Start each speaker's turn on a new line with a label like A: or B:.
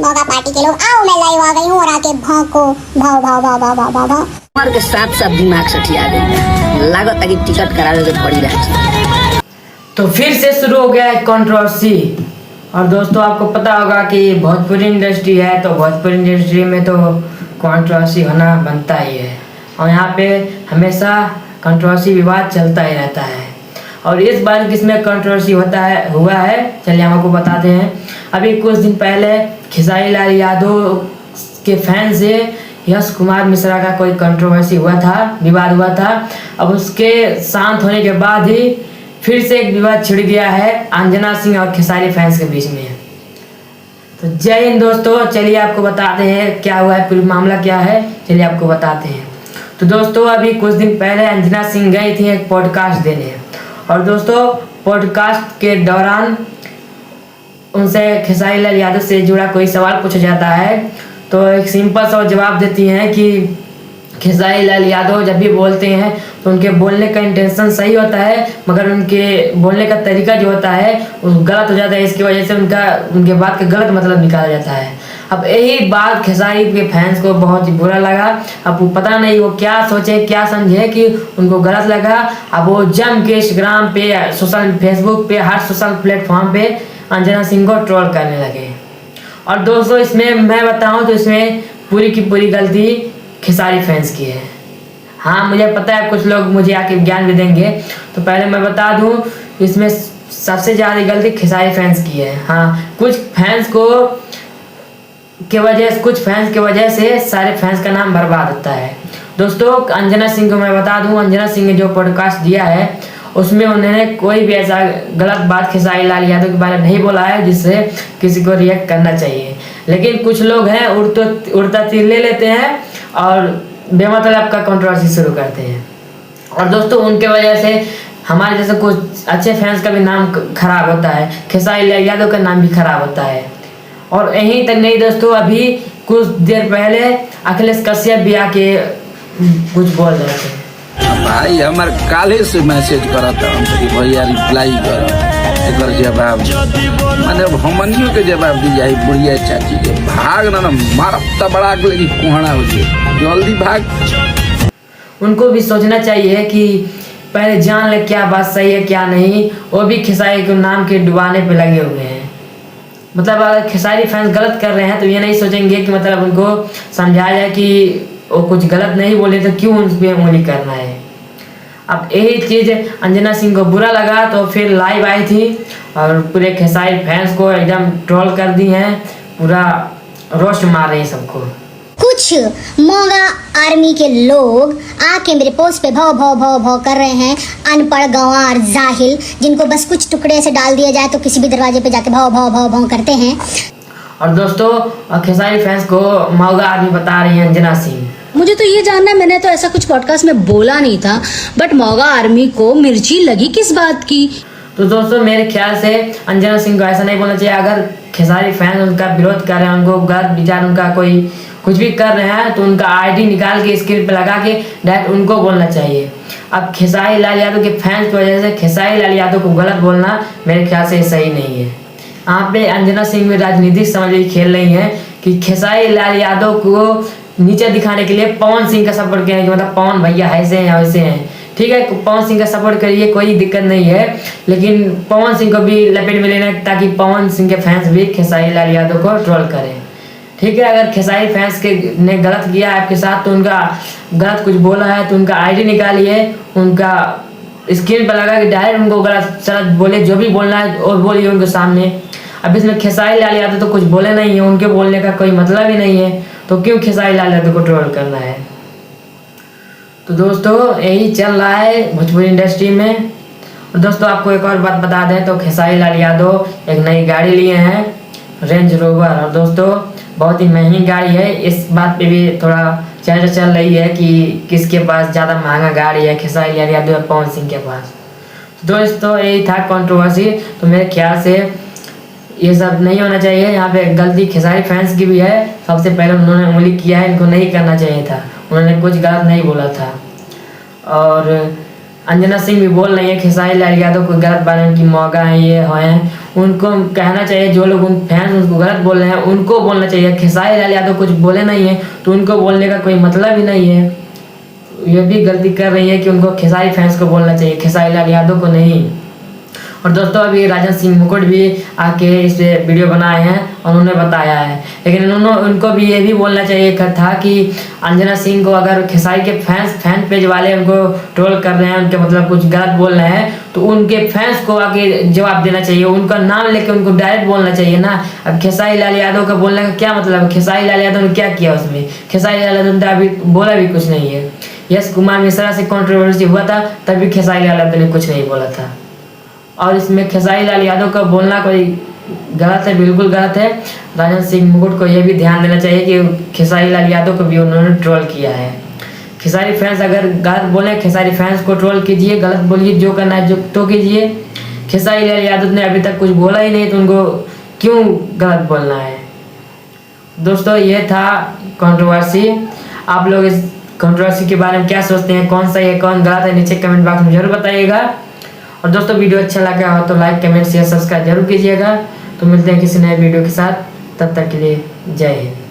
A: मौका पार्टी के लोग आओ, मैं लाइव आ गई हूँ और आके भौंको, भाव भाव भाव भाव भाव भाव भाव।
B: उमर के साथ साथ दिमाग सठिया गई, लागत है कि टिकट करावे के पड़ी रही।
C: तो फिर से शुरू हो गया है कंट्रोवर्सी। और दोस्तों आपको पता होगा कि भोजपुरी इंडस्ट्री है, तो भोजपुरी इंडस्ट्री में तो कंट्रोवर्सी होना बनता ही है और यहाँ पे हमेशा कंट्रोवर्सी विवाद चलता ही रहता है। और इस बार किसमें कंट्रोवर्सी हुआ है चलिए हम आपको बताते हैं। अभी कुछ दिन पहले खेसारी लाल यादव के फैन से यश कुमार मिश्रा का कोई कंट्रोवर्सी हुआ था, विवाद हुआ था। अब उसके शांत होने के बाद ही फिर से एक विवाद छिड़ गया है अंजना सिंह और खेसारी फैंस के बीच में। तो जय हिंद दोस्तों, चलिए आपको बताते हैं क्या हुआ है, पूरा मामला क्या है, चलिए आपको बताते हैं। तो दोस्तों अभी कुछ दिन पहले अंजना सिंह गई थी एक पॉडकास्ट देने, और दोस्तों पॉडकास्ट के दौरान उनसे खेसारी लाल यादव से जुड़ा कोई सवाल पूछा जाता है, तो एक सिंपल सा जवाब देती हैं कि खेसारी लाल यादव जब भी बोलते हैं तो उनके बोलने का इंटेंशन सही होता है, मगर उनके बोलने का तरीका जो होता है वो गलत हो जाता है। इसकी वजह से उनके बात का गलत मतलब निकाला जाता है। अब यही बात खेसारी के फैंस को बहुत ही बुरा लगा। अब वो पता नहीं वो क्या सोचे क्या समझे कि उनको गलत लगा। अब वो जम के इंस्टाग्राम पे, फेसबुक पे, हर सोशल प्लेटफॉर्म पे अंजना सिंह को ट्रोल करने लगे। और दोस्तों इसमें मैं बताऊं तो इसमें पूरी की पूरी गलती खेसारी फैंस की है। हाँ मुझे पता है कुछ लोग मुझे आके ज्ञान भी देंगे, तो पहले मैं बता दूं इसमें सबसे ज़्यादा गलती खेसारी फैंस की है। हाँ कुछ फैंस के वजह से सारे फैंस का नाम बर्बाद होता है। दोस्तों अंजना सिंह को मैं बता दूं, अंजना सिंह ने जो पॉडकास्ट दिया है उसमें उन्होंने कोई भी ऐसा गलत बात खेसारी लाल यादव के बारे में नहीं बोला है जिससे किसी को रिएक्ट करना चाहिए। लेकिन कुछ लोग हैं उड़ता तीर ले लेते हैं और बेमतलब का कंट्रोवर्सी शुरू करते हैं, और दोस्तों उनके वजह से हमारे जैसे कुछ अच्छे फैंस का भी नाम खराब होता है, खेसारी लाल यादव का नाम भी खराब होता है। और यहीं तक नहीं दोस्तों, अभी कुछ देर पहले अखिलेश कश्यप भी आके कुछ बोल रहे थे।
D: भाई हमार काले से मैसेज करता कि भैया रिप्लाई कर जवाब माने हमनियों के जवाब दी जाए। बुढ़िया चाची के भाग ना मारता बड़ा लगी कुहड़ा हो जाए, जल्दी भाग।
C: उनको भी सोचना चाहिए कि पहले जान ले क्या बात सही है क्या नहीं। वो भी खेसारी के नाम के डुबाने पे लगे हुए हैं। मतलब अगर खेसारी फैंस गलत कर रहे हैं तो ये नहीं सोचेंगे कि मतलब उनको समझाया जाए कि वो कुछ गलत नहीं बोले तो क्यों उन पर उंगली करना है। अब यही चीज़ अंजना सिंह को बुरा लगा तो फिर लाइव आई थी और पूरे खेसारी फैंस को एकदम ट्रोल कर दी हैं, पूरा रोस्ट मार रही हैं सबको।
A: कुछ मोगा आर्मी के लोग आके मेरे पोस्ट पे भाव भाव भाव भाव कर रहे हैं, अनपढ़ गंवार जाहिल जिनको बस कुछ टुकड़े से डाल दिया जाए तो किसी भी दरवाजे पे जाके भाव भाव भाव भाव करते हैं।
C: और दोस्तों खेसारी फैंस को मोगा आर्मी बता रही है अंजना सिंह।
E: मुझे तो ये जानना है, मैंने तो ऐसा कुछ पॉडकास्ट में बोला नहीं था, बट मोगा आर्मी को मिर्ची लगी किस बात की?
C: तो दोस्तों मेरे ख्याल से अंजना सिंह को ऐसा नहीं बोलना चाहिए। अगर खेसारी फैंस उनका विरोध कर रहे हैं, उनको गलत विचार, उनका कोई कुछ भी कर रहे हैं तो उनका आईडी निकाल के स्क्रीन पे लगा के डायरेक्ट उनको बोलना चाहिए। अब खेसारी लाल यादव के फैंस की वजह से खेसारी लाल यादव को गलत बोलना मेरे ख्याल से सही नहीं है। यहाँ पे अंजना सिंह भी राजनीतिक समझ खेल रही है कि खेसारी लाल यादव को नीचे दिखाने के लिए पवन सिंह का सपोर्ट किया है कि मतलब पवन भैया ऐसे हैं वैसे हैं। ठीक है पवन सिंह का सपोर्ट करिए, कोई दिक्कत नहीं है, लेकिन पवन सिंह को भी लपेट में लेना ताकि पवन सिंह के फैंस भी खेसारी लाल यादव को ट्रोल करें। ठीक है अगर खेसारी फैंस ने गलत किया आपके साथ तो उनका गलत कुछ बोला है तो उनका आईडी निकालिए, उनका स्क्रीन पर लगा के डायरेक्ट उनको गलत सलत बोले, जो भी बोलना है और बोलिए उनके सामने। अब इसमें खेसारी लाल यादव तो कुछ बोले नहीं है, उनके बोलने का कोई मतलब ही नहीं है, तो क्यों खेसारी लाल यादव को ट्रोल करना है। तो दोस्तों यही चल रहा है भोजपुरी इंडस्ट्री में। और दोस्तों आपको एक और बात बता दें तो खेसारी लाल यादव एक नई गाड़ी लिए हैं, रेंज रोवर। और दोस्तों बहुत ही महंगी गाड़ी है, इस बात पे भी थोड़ा चर्चा चल रही है कि किसके पास ज़्यादा महंगा गाड़ी है, खेसारी लाल यादव या पवन सिंह के पास। तो दोस्तों यही था कंट्रोवर्सी। तो मेरे ख्याल से ये सब नहीं होना चाहिए। यहाँ पे गलती खेसारी फैंस की भी है, सबसे पहले उन्होंने उंगली किया है, इनको नहीं करना चाहिए था, उन्होंने कुछ गलत नहीं बोला था। और अंजना सिंह भी बोल रही है खेसारी लाल यादव को गलत बारे की मौका है ये हैं, उनको कहना चाहिए जो लोग उन फैंस उनको गलत बोल रहे हैं उनको बोलना चाहिए। खेसारी लाल यादव कुछ बोले नहीं है तो उनको बोलने का कोई मतलब ही नहीं है। ये भी गलती कर रही है कि उनको खेसारी फैंस को बोलना चाहिए, खेसारी लाल यादव को नहीं। और दोस्तों अभी राजन सिंह मुकुट भी आके इस पे वीडियो बनाए हैं और उन्होंने बताया है, लेकिन उनको भी ये भी बोलना चाहिए था कि अंजना सिंह को अगर खेसारी के फैन पेज वाले उनको ट्रोल कर रहे हैं, उनके मतलब कुछ गलत बोल रहे हैं तो उनके फैंस को आके जवाब देना चाहिए, उनका नाम लेके उनको डायरेक्ट बोलना चाहिए ना। अब खेसारी लाल यादव का बोलने का क्या मतलब, खेसारी लाल यादव ने क्या किया उसमें? खेसारी लाल यादव ने अभी बोला भी कुछ नहीं है। यश कुमार मिश्रा से कंट्रोवर्सी हुआ था तभी खेसारी लाल यादव ने कुछ नहीं बोला था, और इसमें खेसारी लाल यादव का बोलना कोई गलत है, बिल्कुल गलत है। राजन सिंह मुकुट को यह भी ध्यान देना चाहिए कि खेसारी लाल यादव को भी उन्होंने ट्रोल किया है। खेसारी फैंस अगर गलत बोले, खेसारी फैंस को ट्रोल कीजिए, गलत बोलिए, जो करना है जो तो कीजिए। खेसारी लाल यादव ने अभी तक कुछ बोला ही नहीं तो उनको क्यों गलत बोलना है? दोस्तों ये था कंट्रोवर्सी। आप लोग इस कंट्रोवर्सी के बारे में क्या सोचते हैं, कौन सही है कौन गलत है, नीचे कमेंट बॉक्स में जरूर बताइएगा। और दोस्तों वीडियो अच्छा लगा हो तो लाइक कमेंट शेयर सब्सक्राइब जरूर कीजिएगा। तो मिलते हैं किसी नए वीडियो के साथ, तब तक के लिए जय हिंद।